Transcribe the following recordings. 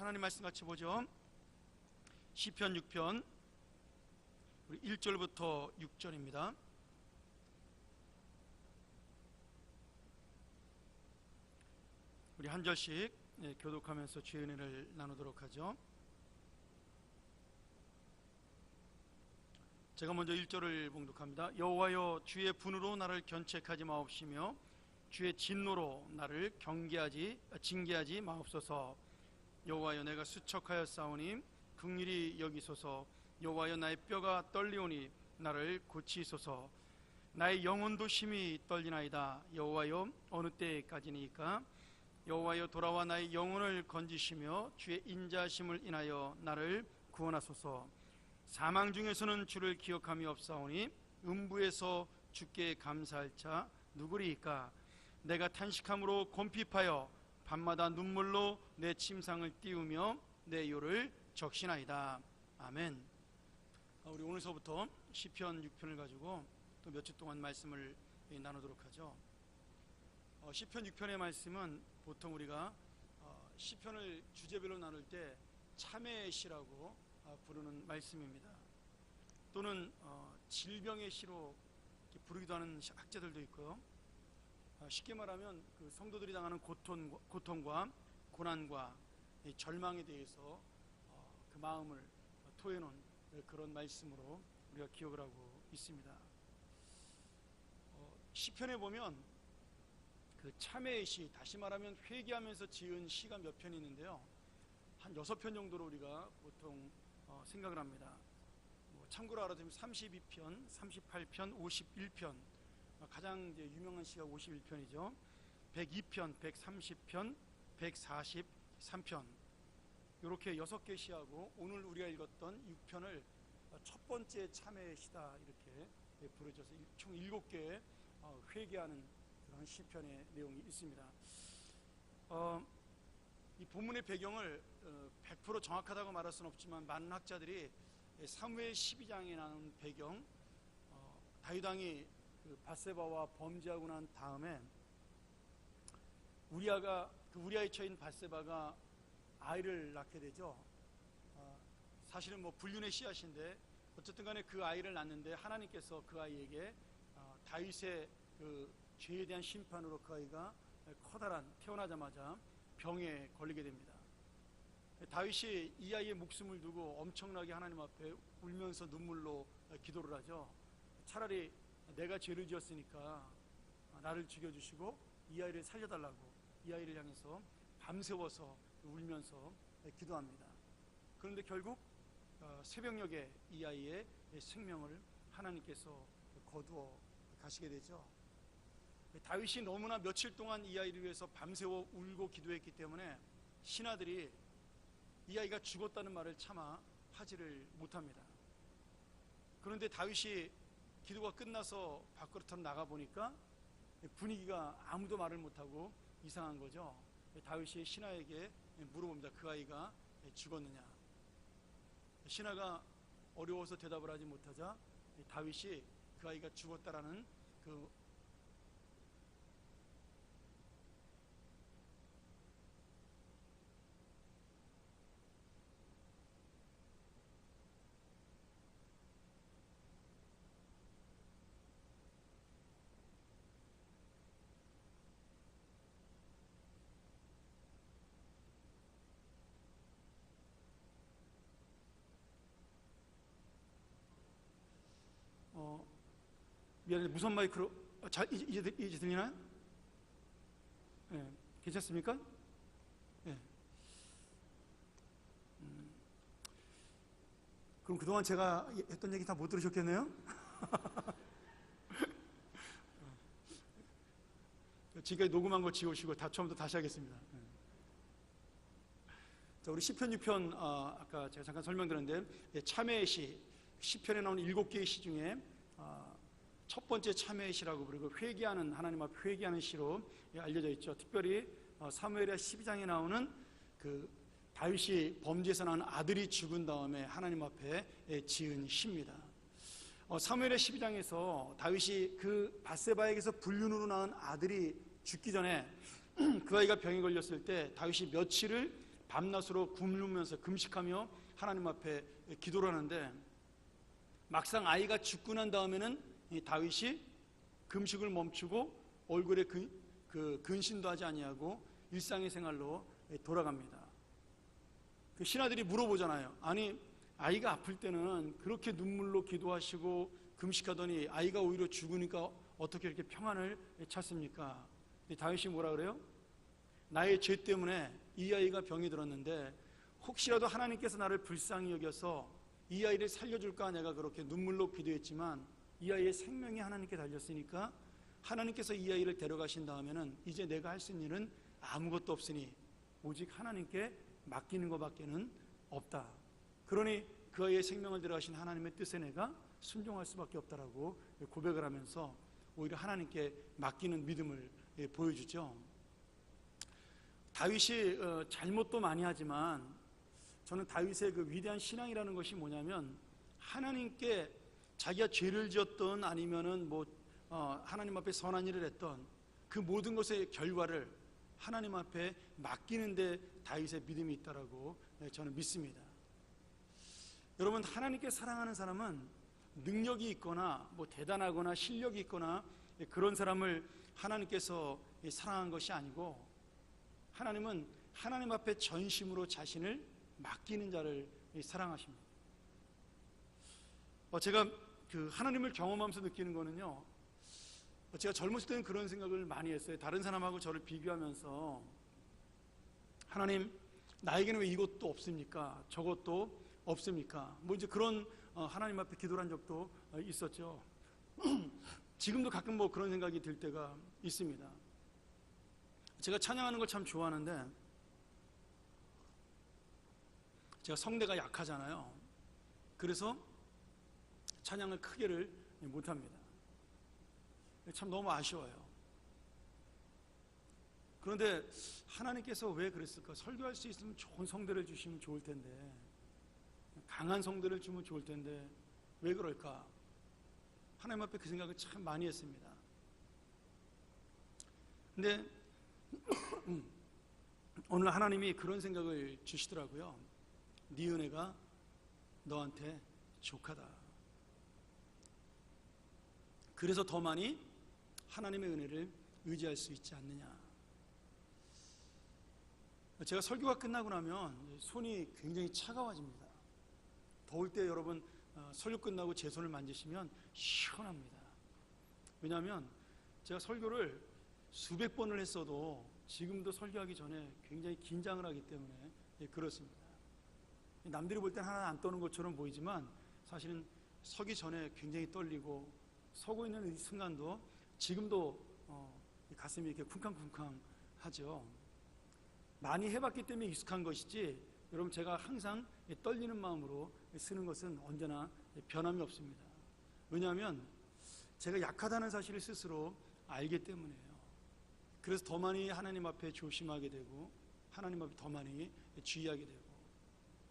하나님 말씀 같이 보죠. 시편 6편 우리 1절부터 6절입니다. 우리 한 절씩 교독하면서 주의 은혜를 나누도록 하죠. 제가 먼저 1절을 봉독합니다. 여호와여, 주의 분으로 나를 견책하지 마옵시며 주의 진노로 나를 징계하지 마옵소서. 여호와여, 내가 수척하여 싸우니 긍휼히 여기소서. 여호와여, 나의 뼈가 떨리오니 나를 고치소서. 나의 영혼도 심히 떨리나이다. 여호와여, 어느 때까지니까? 여호와여, 돌아와 나의 영혼을 건지시며 주의 인자심을 인하여 나를 구원하소서. 사망 중에서는 주를 기억함이 없사오니 음부에서 주께 감사할 자 누구리이까? 내가 탄식함으로 곰핍하여 밤마다 눈물로 내 침상을 띄우며 내 요를 적시나이다. 아멘. 우리 오늘서부터 시편 6편을 가지고 또 몇 주 동안 말씀을 나누도록 하죠. 시편 6편의 말씀은 보통 우리가 시편을 주제별로 나눌 때 참회의 시라고 부르는 말씀입니다. 또는 질병의 시로 부르기도 하는 학자들도 있고요. 쉽게 말하면 그 성도들이 당하는 고통과 고난과 절망에 대해서 그 마음을 토해놓은 그런 말씀으로 우리가 기억을 하고 있습니다. 시편에 보면 그 참회의 시, 다시 말하면 회개하면서 지은 시가 몇 편이 있는데요, 한 6편 정도로 우리가 보통 생각을 합니다. 참고로 알아두면 32편, 38편, 51편, 가장 이제 유명한 시가 51편이죠. 102편, 130편, 143편, 이렇게 6개 시하고 오늘 우리가 읽었던 6편을 첫 번째 참회의 시다 이렇게 부르셔서 총 7개의 회개하는 그런 시편의 내용이 있습니다. 이 본문의 배경을 100% 정확하다고 말할 수는 없지만 많은 학자들이 사무엘 12장에 나오는 배경, 다윗 왕이 그 밧세바와 범죄하고 난 다음에 우리아의 처인 밧세바가 아이를 낳게 되죠. 사실은 불륜의 씨앗인데 어쨌든 간에 그 아이를 낳는데 하나님께서 그 아이에게 다윗의 그 죄에 대한 심판으로 그 아이가 커다란, 태어나자마자 병에 걸리게 됩니다. 다윗이 이 아이의 목숨을 두고 엄청나게 하나님 앞에 울면서 눈물로 기도를 하죠. 차라리 내가 죄를 지었으니까 나를 죽여주시고 이 아이를 살려달라고 이 아이를 향해서 밤새워서 울면서 기도합니다. 그런데 결국 새벽녘에 이 아이의 생명을 하나님께서 거두어 가시게 되죠. 다윗이 너무나 며칠 동안 이 아이를 위해서 밤새워 울고 기도했기 때문에 신하들이 이 아이가 죽었다는 말을 차마 하지를 못합니다. 그런데 다윗이 기도가 끝나서 밖으로 나가보니까 분위기가 아무도 말을 못하고 이상한 거죠. 다윗이 신하에게 물어봅니다. 그 아이가 죽었느냐? 신하가 어려워서 대답을 하지 못하자 다윗이 그 아이가 죽었다라는 그 미안해, 무선 마이크로 이제 들리나요? 네, 괜찮습니까? 네. 그럼 그동안 제가 했던 얘기 다 못 들으셨겠네요? 지금까지 녹음한 거 지우시고 다 처음부터 다시 하겠습니다. 자, 우리 시편 6편 아까 제가 잠깐 설명드렸는데 참회의 시, 시편에 나오는 7개의 시 중에 첫 번째 참회의 시라고 부르고 회개하는, 하나님 앞에 회개하는 시로 알려져 있죠. 특별히 사무엘하 12장에 나오는 그 다윗이 범죄에서 낳은 아들이 죽은 다음에 하나님 앞에 지은 시입니다. 사무엘하 12장에서 다윗이 그 밧세바에게서 불륜으로 낳은 아들이 죽기 전에 그 아이가 병에 걸렸을 때 다윗이 며칠을 밤낮으로 굶으면서 금식하며 하나님 앞에 기도를 하는데, 막상 아이가 죽고 난 다음에는 이 다윗이 금식을 멈추고 얼굴에 그 근신도 하지 아니하고 일상의 생활로 돌아갑니다. 그 신하들이 물어보잖아요. 아니, 아이가 아플 때는 그렇게 눈물로 기도하시고 금식하더니 아이가 오히려 죽으니까 어떻게 이렇게 평안을 찾습니까? 다윗이 뭐라 그래요? 나의 죄 때문에 이 아이가 병이 들었는데 혹시라도 하나님께서 나를 불쌍히 여겨서 이 아이를 살려줄까 내가 그렇게 눈물로 기도했지만 이 아이의 생명이 하나님께 달렸으니까 하나님께서 이 아이를 데려가신 다음에는 이제 내가 할 수 있는 일은 아무것도 없으니 오직 하나님께 맡기는 것밖에는 없다. 그러니 그 아이의 생명을 데려가신 하나님의 뜻에 내가 순종할 수밖에 없다라고 고백을 하면서 오히려 하나님께 맡기는 믿음을 보여주죠. 다윗이 잘못도 많이 하지만 저는 다윗의 그 위대한 신앙이라는 것이 뭐냐면, 하나님께 자기가 죄를 지었던 아니면은 하나님 앞에 선한 일을 했던 그 모든 것의 결과를 하나님 앞에 맡기는데 다윗의 믿음이 있다라고 저는 믿습니다. 여러분, 하나님께 사랑하는 사람은 능력이 있거나 대단하거나 실력이 있거나 그런 사람을 하나님께서 사랑한 것이 아니고, 하나님은 하나님 앞에 전심으로 자신을 맡기는 자를 사랑하십니다. 제가 그 하나님을 경험하면서 느끼는 거는요, 제가 젊었을 때는 그런 생각을 많이 했어요. 다른 사람하고 저를 비교하면서, 하나님, 나에게는 왜 이것도 없습니까? 저것도 없습니까? 이제 그런 하나님 앞에 기도를 한 적도 있었죠. 지금도 가끔 그런 생각이 들 때가 있습니다. 제가 찬양하는 걸 참 좋아하는데, 제가 성대가 약하잖아요. 그래서 찬양을 크게를 못합니다. 참 너무 아쉬워요. 그런데 하나님께서 왜 그랬을까? 설교할 수 있으면 좋은 성대를 주시면 좋을 텐데, 강한 성대를 주면 좋을 텐데 왜 그럴까? 하나님 앞에 그 생각을 참 많이 했습니다. 근데 오늘 하나님이 그런 생각을 주시더라고요. 네 은혜가 너한테 족하다. 그래서 더 많이 하나님의 은혜를 의지할 수 있지 않느냐. 제가 설교가 끝나고 나면 손이 굉장히 차가워집니다. 더울 때 여러분 설교 끝나고 제 손을 만지시면 시원합니다. 왜냐하면 제가 설교를 수백 번을 했어도 지금도 설교하기 전에 굉장히 긴장을 하기 때문에 그렇습니다. 남들이 볼 땐 하나 안 떠는 것처럼 보이지만 사실은 서기 전에 굉장히 떨리고, 서고 있는 이 순간도 지금도 가슴이 이렇게 쿵쾅쿵쾅 하죠. 많이 해봤기 때문에 익숙한 것이지, 여러분, 제가 항상 떨리는 마음으로 쓰는 것은 언제나 변함이 없습니다. 왜냐하면 제가 약하다는 사실을 스스로 알기 때문이에요. 그래서 더 많이 하나님 앞에 조심하게 되고, 하나님 앞에 더 많이 주의하게 되고,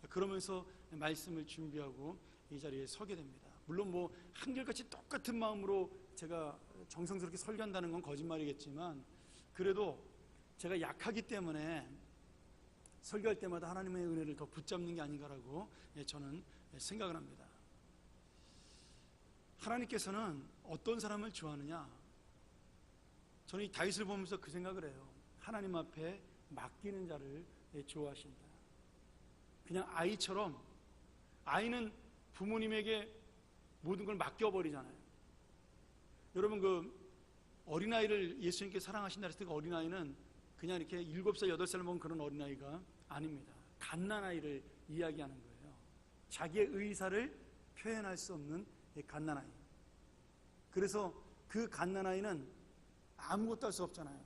그러면서 말씀을 준비하고 이 자리에 서게 됩니다. 물론 한결같이 똑같은 마음으로 제가 정성스럽게 설교한다는 건 거짓말이겠지만, 그래도 제가 약하기 때문에 설교할 때마다 하나님의 은혜를 더 붙잡는 게 아닌가라고 저는 생각을 합니다. 하나님께서는 어떤 사람을 좋아하느냐? 저는 이 다윗을 보면서 그 생각을 해요. 하나님 앞에 맡기는 자를 좋아하신다. 그냥 아이처럼, 아이는 부모님에게 모든 걸 맡겨버리잖아요. 여러분, 그 어린아이를 예수님께 사랑하신다 했을 때 그 어린아이는 그냥 이렇게 7살, 8살 먹은 그런 어린아이가 아닙니다. 갓난아이를 이야기하는 거예요. 자기의 의사를 표현할 수 없는 갓난아이. 그래서 그 갓난아이는 아무것도 할 수 없잖아요.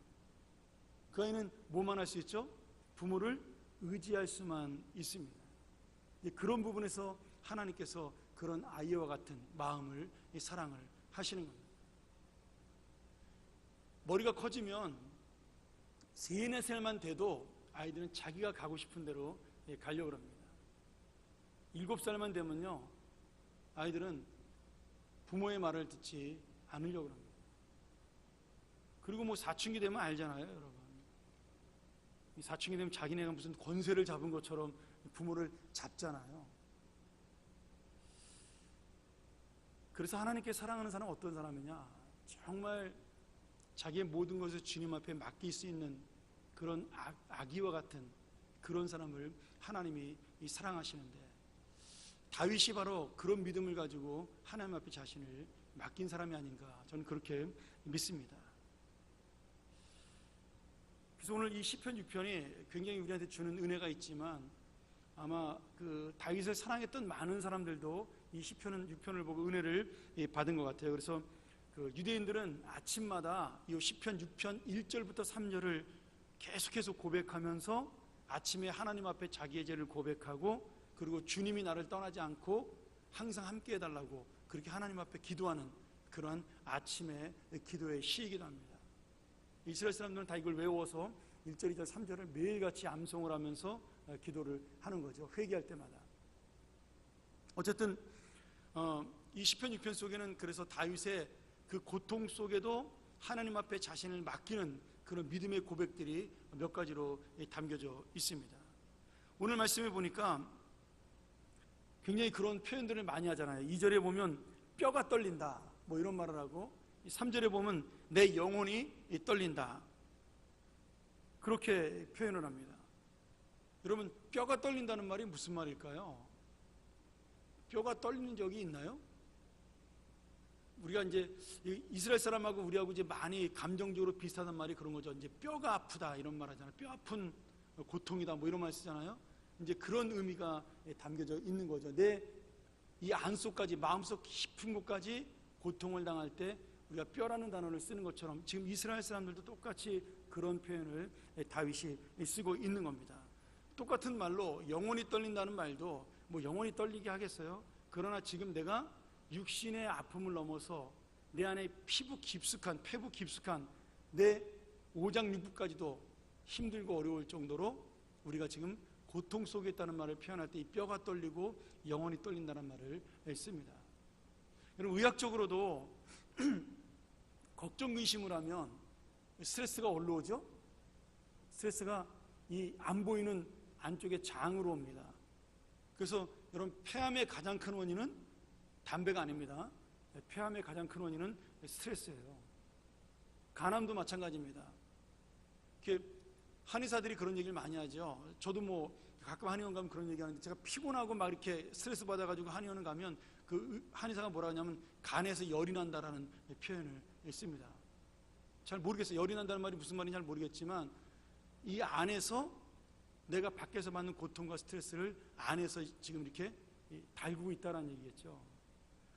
그 아이는 뭐만 할 수 있죠? 부모를 의지할 수만 있습니다. 그런 부분에서 하나님께서 그런 아이와 같은 마음을, 사랑을 하시는 겁니다. 머리가 커지면 3, 4살만 돼도 아이들은 자기가 가고 싶은 대로 가려고 합니다. 7살만 되면요, 아이들은 부모의 말을 듣지 않으려고 합니다. 그리고 사춘기 되면 알잖아요, 여러분. 사춘기 되면 자기네가 무슨 권세를 잡은 것처럼 부모를 잡잖아요. 그래서 하나님께 사랑하는 사람은 어떤 사람이냐? 정말 자기의 모든 것을 주님 앞에 맡길 수 있는 그런 아기와 같은 그런 사람을 하나님이 사랑하시는데, 다윗이 바로 그런 믿음을 가지고 하나님 앞에 자신을 맡긴 사람이 아닌가, 저는 그렇게 믿습니다. 그래서 오늘 이 시편 6편이 굉장히 우리한테 주는 은혜가 있지만, 아마 그 다윗을 사랑했던 많은 사람들도 이 시편 6편을 보고 은혜를 받은 것 같아요. 그래서 그 유대인들은 아침마다 이 시편 6편 1절부터 3절을 계속해서 고백하면서 아침에 하나님 앞에 자기의 죄를 고백하고, 그리고 주님이 나를 떠나지 않고 항상 함께 해달라고 그렇게 하나님 앞에 기도하는 그러한 아침의 기도의 시이기도 합니다. 이스라엘 사람들은 다 이걸 외워서 1절, 2절, 3절을 매일같이 암송을 하면서 기도를 하는 거죠. 회개할 때마다. 어쨌든 이 시편 6편 속에는 그래서 다윗의 그 고통 속에도 하나님 앞에 자신을 맡기는 그런 믿음의 고백들이 몇 가지로 담겨져 있습니다. 오늘 말씀해 보니까 굉장히 그런 표현들을 많이 하잖아요. 2절에 보면 뼈가 떨린다 뭐 이런 말을 하고, 3절에 보면 내 영혼이 떨린다 그렇게 표현을 합니다. 여러분, 뼈가 떨린다는 말이 무슨 말일까요? 뼈가 떨리는 적이 있나요? 우리가 이제 이스라엘 사람하고 우리하고 이제 많이 감정적으로 비슷하단 말이 그런 거죠. 이제 뼈가 아프다 이런 말 하잖아요. 뼈 아픈 고통이다 뭐 이런 말 쓰잖아요. 이제 그런 의미가 담겨져 있는 거죠. 내 이 안속까지, 마음속 깊은 곳까지 고통을 당할 때 우리가 뼈라는 단어를 쓰는 것처럼 지금 이스라엘 사람들도 똑같이 그런 표현을 다윗이 쓰고 있는 겁니다. 똑같은 말로 영혼이 떨린다는 말도 뭐 영혼이 떨리게 하겠어요? 그러나 지금 내가 육신의 아픔을 넘어서 내 안에 피부 깊숙한, 폐부 깊숙한 내 오장육부까지도 힘들고 어려울 정도로 우리가 지금 고통 속에 있다는 말을 표현할 때 이 뼈가 떨리고 영혼이 떨린다는 말을 씁니다. 여러분, 의학적으로도 걱정 근심을 하면 스트레스가 어디로 오죠? 스트레스가 이 안 보이는 안쪽에 장으로 옵니다. 그래서 여러분, 폐암의 가장 큰 원인은 담배가 아닙니다. 폐암의 가장 큰 원인은 스트레스예요. 간암도 마찬가지입니다. 한의사들이 그런 얘기를 많이 하죠. 저도 뭐 가끔 한의원 가면 그런 얘기 하는데, 제가 피곤하고 막 이렇게 스트레스 받아가지고 한의원을 가면 그 한의사가 뭐라 하냐면 간에서 열이 난다라는 표현을 씁니다. 잘 모르겠어요. 열이 난다는 말이 무슨 말인지 잘 모르겠지만, 이 안에서 내가 밖에서 받는 고통과 스트레스를 안에서 지금 이렇게 달구고 있다는 얘기겠죠.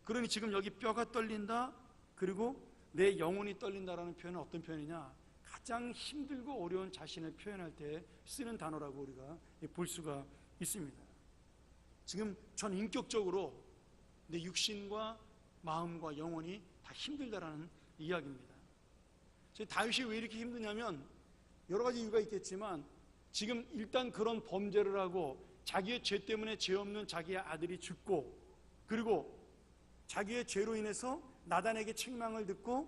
그러니 지금 여기 뼈가 떨린다, 그리고 내 영혼이 떨린다라는 표현은 어떤 표현이냐? 가장 힘들고 어려운 자신을 표현할 때 쓰는 단어라고 우리가 볼 수가 있습니다. 지금 전 인격적으로 내 육신과 마음과 영혼이 다 힘들다라는 이야기입니다. 다윗이 왜 이렇게 힘드냐면 여러 가지 이유가 있겠지만, 지금 일단 그런 범죄를 하고 자기의 죄 때문에 죄 없는 자기의 아들이 죽고, 그리고 자기의 죄로 인해서 나단에게 책망을 듣고,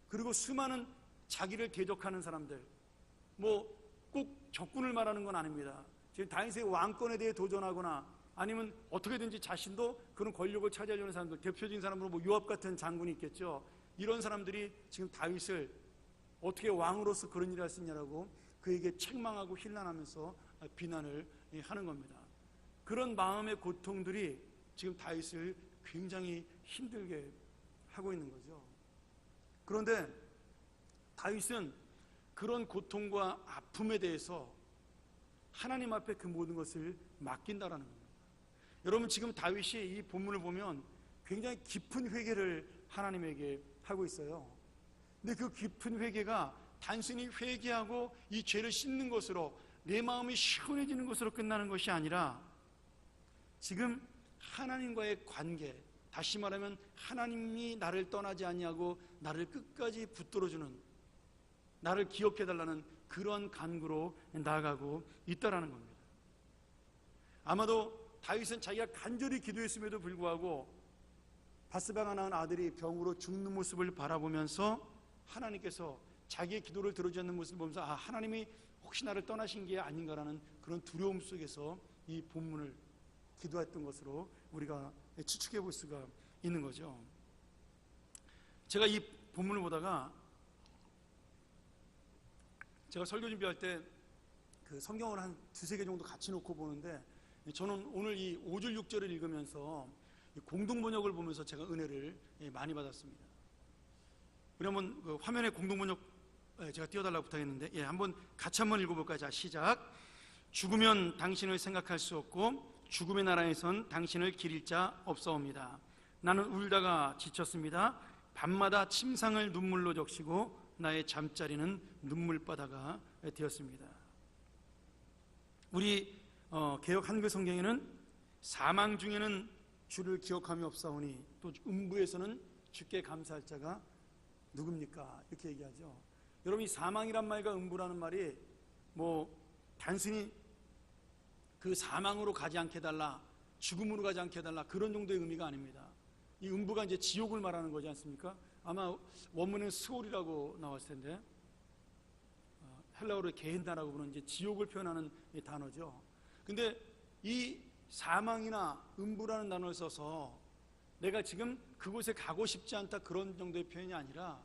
그리고 수많은 자기를 대적하는 사람들, 뭐 꼭 적군을 말하는 건 아닙니다. 지금 다윗의 왕권에 대해 도전하거나 아니면 어떻게든지 자신도 그런 권력을 차지하려는 사람들, 대표적인 사람으로 뭐 요압 같은 장군이 있겠죠. 이런 사람들이 지금 다윗을 어떻게 왕으로서 그런 일을 할 수 있냐라고 그에게 책망하고 힐난하면서 비난을 하는 겁니다. 그런 마음의 고통들이 지금 다윗을 굉장히 힘들게 하고 있는 거죠. 그런데 다윗은 그런 고통과 아픔에 대해서 하나님 앞에 그 모든 것을 맡긴다라는 겁니다. 여러분, 지금 다윗이 이 본문을 보면 굉장히 깊은 회개를 하나님에게 하고 있어요. 근데 그 깊은 회개가 단순히 회개하고 이 죄를 씻는 것으로, 내 마음이 시원해지는 것으로 끝나는 것이 아니라, 지금 하나님과의 관계, 다시 말하면 하나님이 나를 떠나지 아니하고 나를 끝까지 붙들어주는, 나를 기억해달라는 그러한 간구로 나아가고 있다라는 겁니다. 아마도 다윗은 자기가 간절히 기도했음에도 불구하고 바스바가 낳은 아들이 병으로 죽는 모습을 바라보면서 하나님께서 자기의 기도를 들어주지 않는 모습을 보면서, 하나님이 혹시 나를 떠나신 게 아닌가라는 그런 두려움 속에서 이 본문을 기도했던 것으로 우리가 추측해 볼 수가 있는 거죠. 제가 이 본문을 보다가 제가 설교 준비할 때 그 성경을 한 두세 개 정도 같이 놓고 보는데, 저는 오늘 이 5절 6절을 읽으면서 공동번역을 보면서 제가 은혜를 많이 받았습니다. 우리 한번 그 화면에 공동번역 제가 띄워달라고 부탁했는데, 한번 같이 한번 읽어볼까요? 자, 시작. 죽으면 당신을 생각할 수 없고 죽음의 나라에선 당신을 기릴 자 없사옵니다. 나는 울다가 지쳤습니다. 밤마다 침상을 눈물로 적시고 나의 잠자리는 눈물바다가 되었습니다. 우리 개역 한글 성경에는 사망 중에는 주를 기억함이 없사오니 또 음부에서는 주께 감사할 자가 누굽니까? 이렇게 얘기하죠. 여러분, 이 사망이란 말과 음부라는 말이 뭐 단순히 그 사망으로 가지 않게 해달라, 죽음으로 가지 않게 해달라, 그런 정도의 의미가 아닙니다. 이 음부가 이제 지옥을 말하는 거지 않습니까? 아마 원문은 스올이라고 나왔을 텐데, 헬라어로 게헨나라고 부르는 이제 지옥을 표현하는 단어죠. 근데 이 사망이나 음부라는 단어를 써서 내가 지금 그곳에 가고 싶지 않다, 그런 정도의 표현이 아니라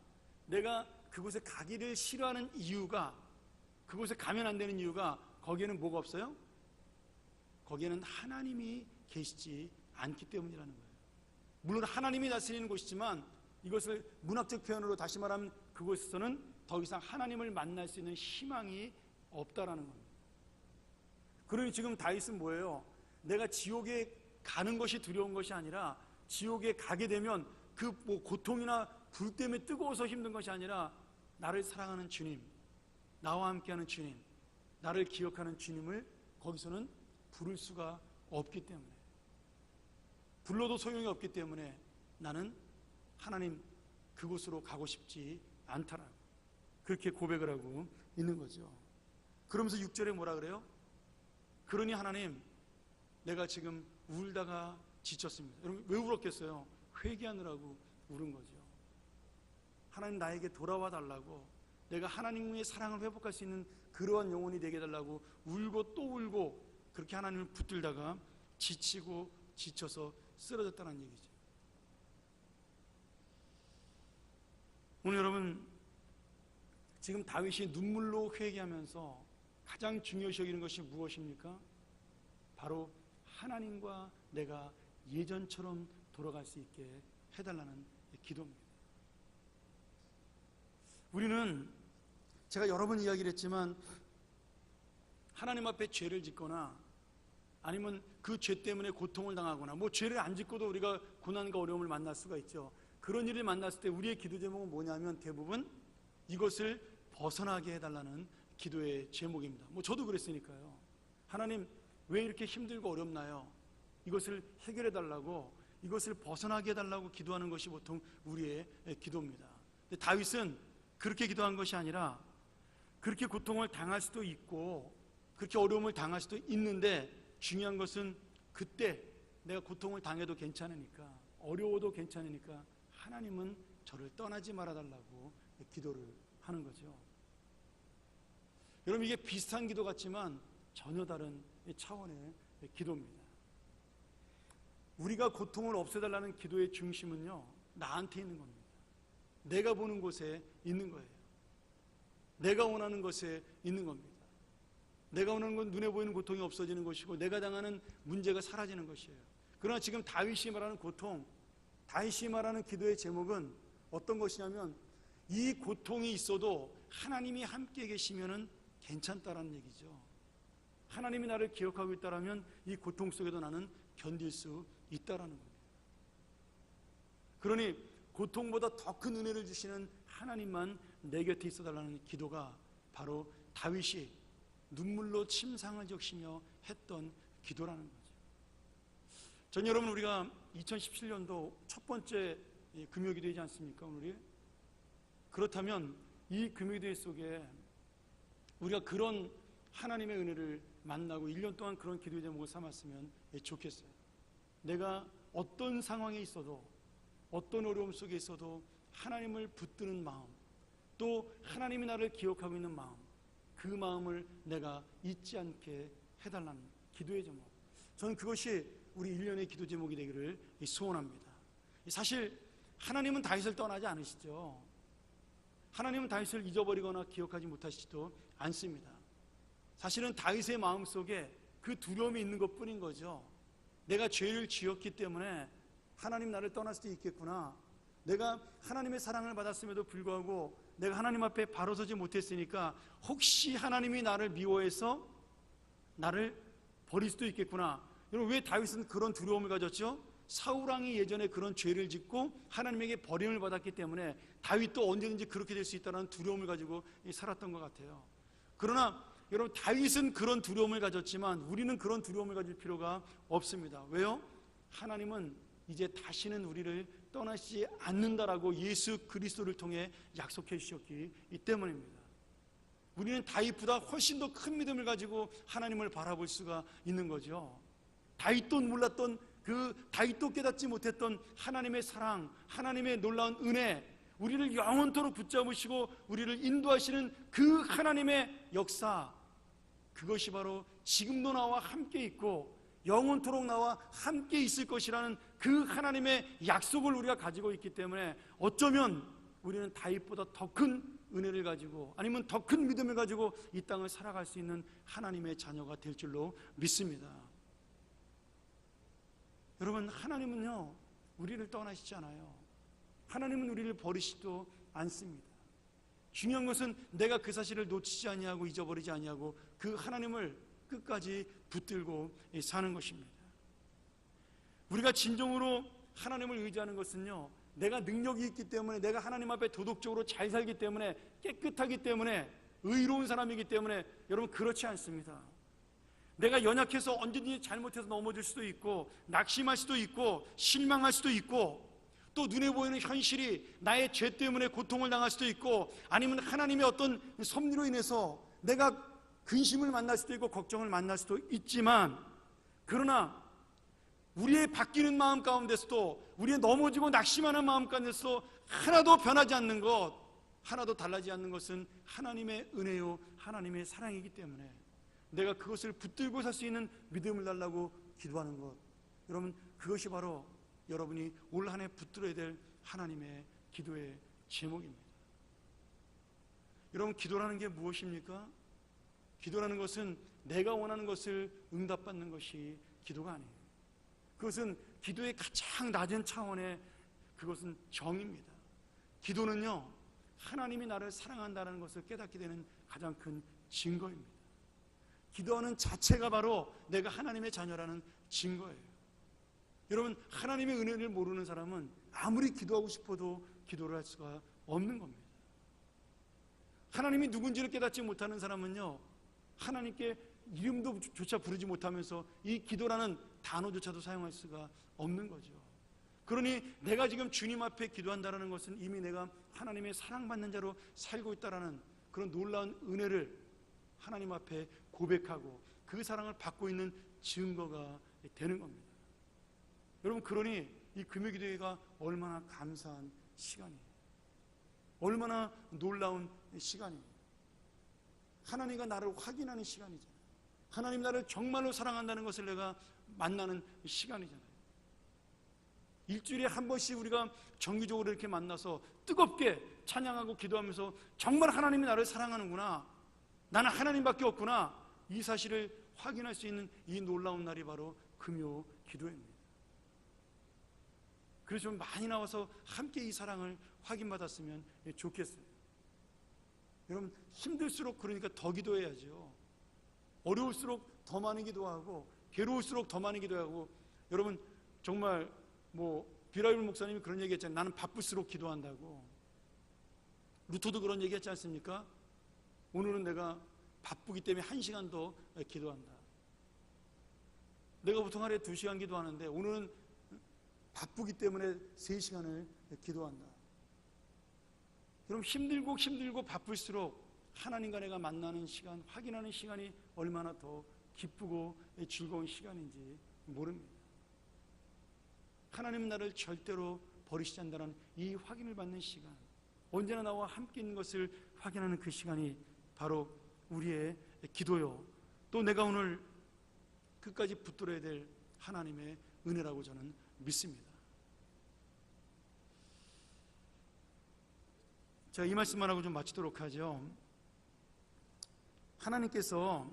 내가 그곳에 가기를 싫어하는 이유가, 그곳에 가면 안 되는 이유가, 거기에는 뭐가 없어요? 거기에는 하나님이 계시지 않기 때문이라는 거예요. 물론 하나님이 다스리는 곳이지만 이것을 문학적 표현으로 다시 말하면 그곳에서는 더 이상 하나님을 만날 수 있는 희망이 없다라는 겁니다. 그러니 지금 다윗은 뭐예요? 내가 지옥에 가는 것이 두려운 것이 아니라, 지옥에 가게 되면 그 뭐 고통이나 불 때문에 뜨거워서 힘든 것이 아니라, 나를 사랑하는 주님, 나와 함께하는 주님, 나를 기억하는 주님을 거기서는 부를 수가 없기 때문에, 불러도 소용이 없기 때문에 나는 하나님 그곳으로 가고 싶지 않다라고 그렇게 고백을 하고 있는 거죠. 그러면서 6절에 뭐라 그래요? 그러니 하나님, 내가 지금 울다가 지쳤습니다. 여러분, 왜 울었겠어요? 회개하느라고 울은 거죠. 하나님, 나에게 돌아와 달라고, 내가 하나님의 사랑을 회복할 수 있는 그러한 영혼이 되게 해달라고 울고 또 울고, 그렇게 하나님을 붙들다가 지치고 지쳐서 쓰러졌다는 얘기죠. 오늘 여러분, 지금 다윗이 눈물로 회개하면서 가장 중요시 여기는 것이 무엇입니까? 바로 하나님과 내가 예전처럼 돌아갈 수 있게 해달라는 기도입니다. 우리는, 제가 여러 번 이야기를 했지만, 하나님 앞에 죄를 짓거나 아니면 그 죄 때문에 고통을 당하거나, 뭐 죄를 안 짓고도 우리가 고난과 어려움을 만날 수가 있죠. 그런 일을 만났을 때 우리의 기도 제목은 뭐냐면 대부분 이것을 벗어나게 해달라는 기도의 제목입니다. 뭐 저도 그랬으니까요. 하나님, 왜 이렇게 힘들고 어렵나요? 이것을 해결해 달라고, 이것을 벗어나게 해달라고 기도하는 것이 보통 우리의 기도입니다. 근데 다윗은 그렇게 기도한 것이 아니라, 그렇게 고통을 당할 수도 있고 그렇게 어려움을 당할 수도 있는데, 중요한 것은 그때 내가 고통을 당해도 괜찮으니까, 어려워도 괜찮으니까 하나님은 저를 떠나지 말아달라고 기도를 하는 거죠. 여러분, 이게 비슷한 기도 같지만 전혀 다른 차원의 기도입니다. 우리가 고통을 없애달라는 기도의 중심은요, 나한테 있는 겁니다. 내가 보는 곳에 있는 거예요. 내가 원하는 것에 있는 겁니다. 내가 원하는 건 눈에 보이는 고통이 없어지는 것이고, 내가 당하는 문제가 사라지는 것이에요. 그러나 지금 다윗이 말하는 고통, 다윗이 말하는 기도의 제목은 어떤 것이냐면, 이 고통이 있어도 하나님이 함께 계시면은 괜찮다라는 얘기죠. 하나님이 나를 기억하고 있다라면 이 고통 속에도 나는 견딜 수 있다라는 겁니다. 그러니 고통보다 더 큰 은혜를 주시는 하나님만 내 곁에 있어달라는 기도가 바로 다윗이 눈물로 침상을 적시며 했던 기도라는 거죠. 전 여러분, 우리가 2017년도 첫 번째 금요기도이지 않습니까, 오늘이? 그렇다면 이 금요기도 속에 우리가 그런 하나님의 은혜를 만나고 1년 동안 그런 기도의 제목을 삼았으면 좋겠어요. 내가 어떤 상황에 있어도, 어떤 어려움 속에 있어도 하나님을 붙드는 마음, 또 하나님이 나를 기억하고 있는 마음, 그 마음을 내가 잊지 않게 해달라는 기도의 제목. 저는 그것이 우리 1년의 기도 제목이 되기를 소원합니다. 사실 하나님은 다윗을 떠나지 않으시죠. 하나님은 다윗을 잊어버리거나 기억하지 못하시지도 않습니다. 사실은 다윗의 마음속에 그 두려움이 있는 것뿐인 거죠. 내가 죄를 지었기 때문에 하나님 나를 떠날 수도 있겠구나. 내가 하나님의 사랑을 받았음에도 불구하고 내가 하나님 앞에 바로 서지 못했으니까 혹시 하나님이 나를 미워해서 나를 버릴 수도 있겠구나. 여러분, 왜 다윗은 그런 두려움을 가졌죠? 사울왕이 예전에 그런 죄를 짓고 하나님에게 버림을 받았기 때문에 다윗도 언제든지 그렇게 될 수 있다는 두려움을 가지고 살았던 것 같아요. 그러나 여러분, 다윗은 그런 두려움을 가졌지만 우리는 그런 두려움을 가질 필요가 없습니다. 왜요? 하나님은 이제 다시는 우리를 떠나시지 않는다라고 예수 그리스도를 통해 약속해 주셨기 때문입니다. 우리는 다윗보다 훨씬 더 큰 믿음을 가지고 하나님을 바라볼 수가 있는 거죠. 다윗도 몰랐던, 다윗도 깨닫지 못했던 하나님의 사랑, 하나님의 놀라운 은혜, 우리를 영원토록 붙잡으시고 우리를 인도하시는 그 하나님의 역사, 그것이 바로 지금도 나와 함께 있고 영원토록 나와 함께 있을 것이라는 그 하나님의 약속을 우리가 가지고 있기 때문에 어쩌면 우리는 다윗보다 더 큰 은혜를 가지고, 아니면 더 큰 믿음을 가지고 이 땅을 살아갈 수 있는 하나님의 자녀가 될 줄로 믿습니다. 여러분, 하나님은요 우리를 떠나시지 않아요. 하나님은 우리를 버리시지도 않습니다. 중요한 것은 내가 그 사실을 놓치지 아니하고 잊어버리지 아니하고 그 하나님을 끝까지 붙들고 사는 것입니다. 우리가 진정으로 하나님을 의지하는 것은요, 내가 능력이 있기 때문에, 내가 하나님 앞에 도덕적으로 잘 살기 때문에, 깨끗하기 때문에, 의로운 사람이기 때문에, 여러분, 그렇지 않습니다. 내가 연약해서 언제든지 잘못해서 넘어질 수도 있고, 낙심할 수도 있고, 실망할 수도 있고, 또 눈에 보이는 현실이 나의 죄 때문에 고통을 당할 수도 있고, 아니면 하나님의 어떤 섭리로 인해서 내가 근심을 만날 수도 있고 걱정을 만날 수도 있지만, 그러나 우리의 바뀌는 마음 가운데서도, 우리의 넘어지고 낙심하는 마음 가운데서도 하나도 변하지 않는 것, 하나도 달라지지 않는 것은 하나님의 은혜요 하나님의 사랑이기 때문에 내가 그것을 붙들고 살 수 있는 믿음을 달라고 기도하는 것, 여러분, 그것이 바로 여러분이 올 한 해 붙들어야 될 하나님의 기도의 제목입니다. 여러분, 기도라는 게 무엇입니까? 기도라는 것은 내가 원하는 것을 응답받는 것이 기도가 아니에요. 그것은 기도의 가장 낮은 차원의, 그것은 정입니다. 기도는요, 하나님이 나를 사랑한다는 것을 깨닫게 되는 가장 큰 증거입니다. 기도하는 자체가 바로 내가 하나님의 자녀라는 증거예요. 여러분, 하나님의 은혜를 모르는 사람은 아무리 기도하고 싶어도 기도를 할 수가 없는 겁니다. 하나님이 누군지를 깨닫지 못하는 사람은요, 하나님께 이름도 조차 부르지 못하면서 이 기도라는 단어조차도 사용할 수가 없는 거죠. 그러니 내가 지금 주님 앞에 기도한다는 것은 이미 내가 하나님의 사랑받는 자로 살고 있다는 그런 놀라운 은혜를 하나님 앞에 고백하고 그 사랑을 받고 있는 증거가 되는 겁니다. 여러분, 그러니 이 금요기도회가 얼마나 감사한 시간이에요. 얼마나 놀라운 시간이에요. 하나님과 나를 확인하는 시간이잖아요. 하나님 나를 정말로 사랑한다는 것을 내가 만나는 시간이잖아요. 일주일에 한 번씩 우리가 정기적으로 이렇게 만나서 뜨겁게 찬양하고 기도하면서 정말 하나님이 나를 사랑하는구나, 나는 하나님밖에 없구나, 이 사실을 확인할 수 있는 이 놀라운 날이 바로 금요 기도회입니다. 그래서 좀 많이 나와서 함께 이 사랑을 확인받았으면 좋겠어요. 여러분, 힘들수록 그러니까 더 기도해야죠. 어려울수록 더 많이 기도하고, 괴로울수록 더 많이 기도하고. 여러분, 정말 비라율 목사님이 그런 얘기 했잖아요. 나는 바쁠수록 기도한다고. 루터도 그런 얘기 했지 않습니까? 오늘은 내가 바쁘기 때문에 1시간 더 기도한다. 내가 보통 하루에 2시간 기도하는데 오늘은 바쁘기 때문에 3시간을 기도한다. 그럼 힘들고 바쁠수록 하나님과 내가 만나는 시간, 확인하는 시간이 얼마나 더 기쁘고 즐거운 시간인지 모릅니다. 하나님 나를 절대로 버리시지 않는다는 이 확인을 받는 시간, 언제나 나와 함께 있는 것을 확인하는 그 시간이 바로 우리의 기도요, 또 내가 오늘 끝까지 붙들어야 될 하나님의 은혜라고 저는 믿습니다. 제가 이 말씀만 하고 좀 마치도록 하죠. 하나님께서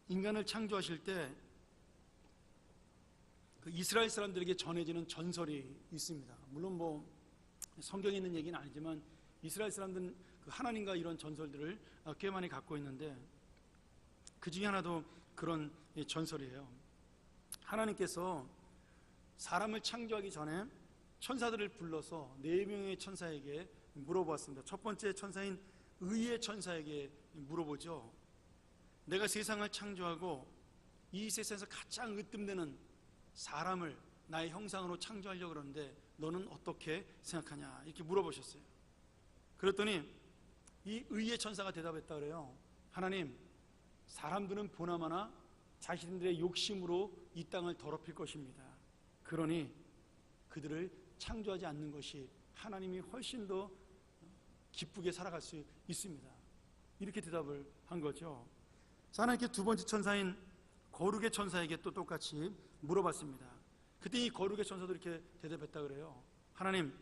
인간을 창조하실 때 그 이스라엘 사람들에게 전해지는 전설이 있습니다. 물론 성경에 있는 얘기는 아니지만 이스라엘 사람들은 그 하나님과 이런 전설들을 꽤 많이 갖고 있는데, 그 중에 하나도 그런 전설이에요. 하나님께서 사람을 창조하기 전에 천사들을 불러서 4명의 천사에게 물어보았습니다. 첫 번째 천사인 의의 천사에게 물어보죠. 내가 세상을 창조하고 이 세상에서 가장 으뜸되는 사람을 나의 형상으로 창조하려고 그러는데 너는 어떻게 생각하냐, 이렇게 물어보셨어요. 그랬더니 이 의의 천사가 대답했다 그래요. 하나님, 사람들은 보나마나 자신들의 욕심으로 이 땅을 더럽힐 것입니다. 그러니 그들을 창조하지 않는 것이 하나님이 훨씬 더 기쁘게 살아갈 수 있습니다. 이렇게 대답을 한 거죠. 하나님께 두 번째 천사인 거룩의 천사에게 또 똑같이 물어봤습니다. 그때 이 거룩의 천사도 이렇게 대답했다 그래요. 하나님,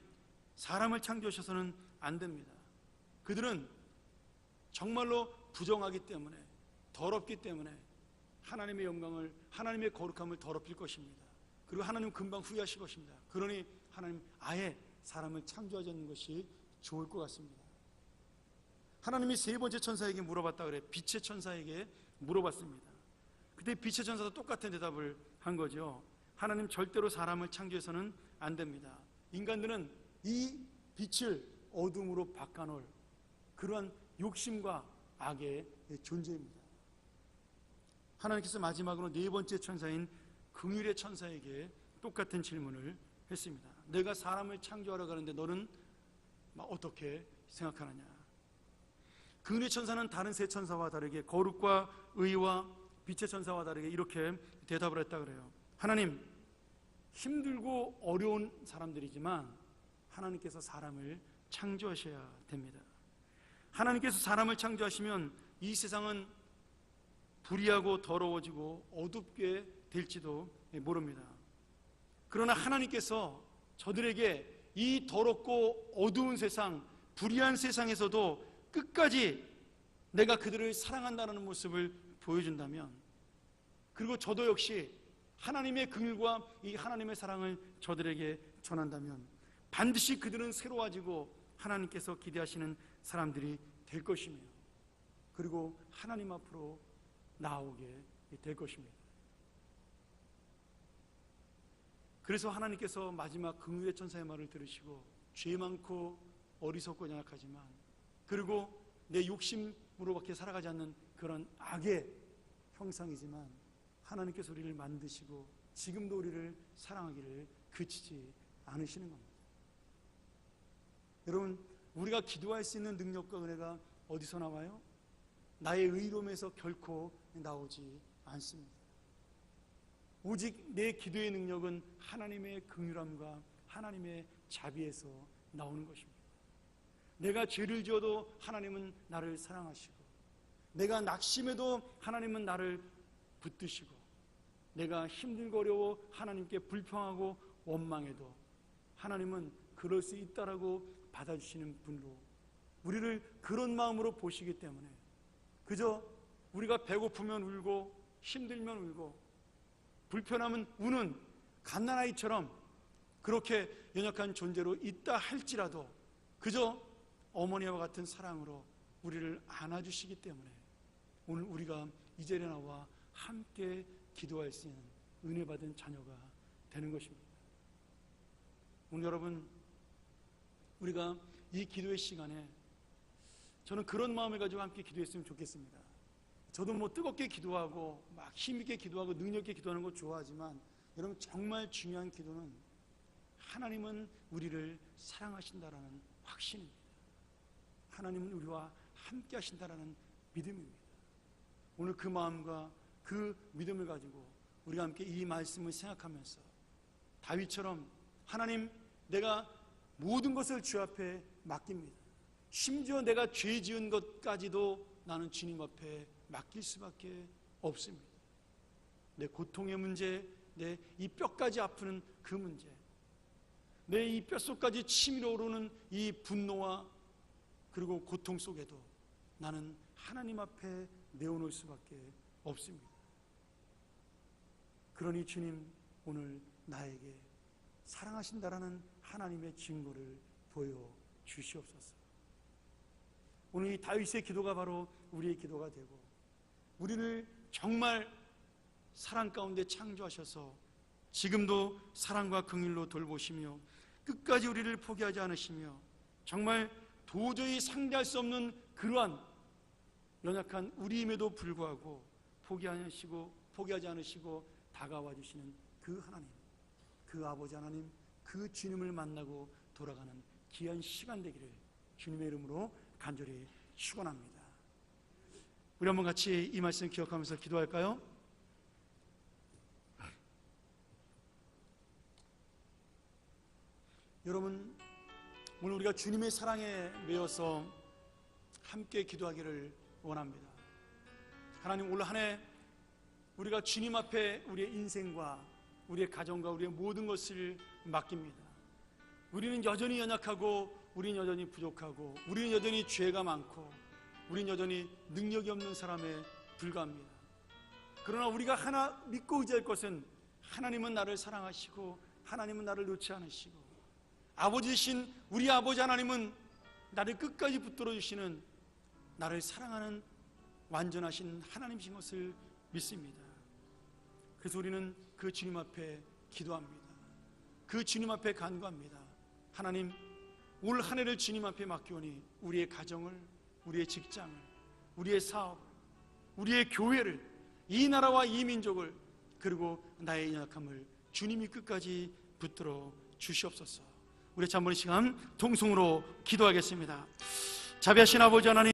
사람을 창조하셔서는 안 됩니다. 그들은 정말로 부정하기 때문에, 더럽기 때문에 하나님의 영광을, 하나님의 거룩함을 더럽힐 것입니다. 그리고 하나님 금방 후회하실 것입니다. 그러니 하나님 아예 사람을 창조하지 않는 것이 좋을 것 같습니다. 하나님이 세 번째 천사에게 물어봤다 그래. 빛의 천사에게 물어봤습니다. 그때 빛의 천사도 똑같은 대답을 한 거죠. 하나님, 절대로 사람을 창조해서는 안 됩니다. 인간들은 이 빛을 어둠으로 바꿔놓을 그러한 욕심과 악의 존재입니다. 하나님께서 마지막으로 네 번째 천사인 긍휼의 천사에게 똑같은 질문을 했습니다. 내가 사람을 창조하러 가는데 너는 어떻게 생각하느냐. 긍휼의 천사는 다른 세 천사와 다르게 거룩과 의와 빛의 천사와 다르게 이렇게 대답을 했다 그래요. 하나님, 힘들고 어려운 사람들이지만 하나님께서 사람을 창조하셔야 됩니다. 하나님께서 사람을 창조하시면 이 세상은 불의하고 더러워지고 어둡게 될지도 모릅니다. 그러나 하나님께서 저들에게 이 더럽고 어두운 세상, 불의한 세상에서도 끝까지 내가 그들을 사랑한다는 모습을 보여준다면, 그리고 저도 역시 하나님의 긍휼과 이 하나님의 사랑을 저들에게 전한다면 반드시 그들은 새로워지고 하나님께서 기대하시는 사람들이 될 것이며, 그리고 하나님 앞으로 나오게 될 것입니다. 그래서 하나님께서 마지막 긍휼의 천사의 말을 들으시고, 죄 많고 어리석고 연약하지만, 그리고 내 욕심으로밖에 살아가지 않는 그런 악의 형상이지만 하나님께서 우리를 만드시고 지금도 우리를 사랑하기를 그치지 않으시는 겁니다. 여러분, 우리가 기도할 수 있는 능력과 은혜가 어디서 나와요? 나의 의로움에서 결코 나오지 않습니다. 오직 내 기도의 능력은 하나님의 긍휼함과 하나님의 자비에서 나오는 것입니다. 내가 죄를 지어도 하나님은 나를 사랑하시고, 내가 낙심해도 하나님은 나를 붙드시고, 내가 힘들고 어려워 하나님께 불평하고 원망해도 하나님은 그럴 수 있다라고 받아주시는 분으로 우리를 그런 마음으로 보시기 때문에, 그저 우리가 배고프면 울고 힘들면 울고 불편하면 우는 갓난아이처럼 그렇게 연약한 존재로 있다 할지라도 그저 어머니와 같은 사랑으로 우리를 안아주시기 때문에 오늘 우리가 이 자리에 나와 함께 기도할 수 있는 은혜 받은 자녀가 되는 것입니다. 오늘 여러분, 우리가 이 기도의 시간에 저는 그런 마음을 가지고 함께 기도했으면 좋겠습니다. 저도 뜨겁게 기도하고 막 힘있게 기도하고 능력 있게 기도하는 거 좋아하지만, 여러분 정말 중요한 기도는 하나님은 우리를 사랑하신다라는 확신입니다. 하나님은 우리와 함께 하신다라는 믿음입니다. 오늘 그 마음과 그 믿음을 가지고 우리가 함께 이 말씀을 생각하면서 다윗처럼 하나님, 내가 모든 것을 주 앞에 맡깁니다. 심지어 내가 죄 지은 것까지도 나는 주님 앞에 맡길 수밖에 없습니다. 내 고통의 문제, 내 이 뼈까지 아프는 그 문제, 내 이 뼛속까지 치밀어 오르는 이 분노와 그리고 고통 속에도 나는 하나님 앞에 내어놓을 수밖에 없습니다. 그러니 주님, 오늘 나에게 사랑하신다라는 하나님의 증거를 보여주시옵소서. 오늘 이 다윗의 기도가 바로 우리의 기도가 되고, 우리를 정말 사랑 가운데 창조하셔서 지금도 사랑과 긍휼로 돌보시며 끝까지 우리를 포기하지 않으시며 정말 도저히 상대할 수 없는 그러한 연약한 우리임에도 불구하고 포기하지 않으시고 다가와 주시는 그 하나님, 그 아버지 하나님, 그 주님을 만나고 돌아가는 귀한 시간 되기를 주님의 이름으로 간절히 축원합니다. 우리 한번 같이 이 말씀 기억하면서 기도할까요? 여러분, 오늘 우리가 주님의 사랑에 매여서 함께 기도하기를 원합니다. 하나님, 올 한 해 우리가 주님 앞에 우리의 인생과 우리의 가정과 우리의 모든 것을 맡깁니다. 우리는 여전히 연약하고, 우리는 여전히 부족하고, 우리는 여전히 죄가 많고, 우리는 여전히 능력이 없는 사람에 불과합니다. 그러나 우리가 하나 믿고 의지할 것은, 하나님은 나를 사랑하시고 하나님은 나를 놓지 않으시고, 아버지이신 우리 아버지 하나님은 나를 끝까지 붙들어 주시는, 나를 사랑하는 완전하신 하나님이신 것을 믿습니다. 그래서 우리는 그 주님 앞에 기도합니다. 그 주님 앞에 간구합니다. 하나님, 올 한 해를 주님 앞에 맡기오니 우리의 가정을, 우리의 직장을, 우리의 사업, 우리의 교회를, 이 나라와 이 민족을, 그리고 나의 연약함을 주님이 끝까지 붙들어 주시옵소서. 우리 한번 시간 통성으로 기도하겠습니다. 자비하신 아버지 하나님,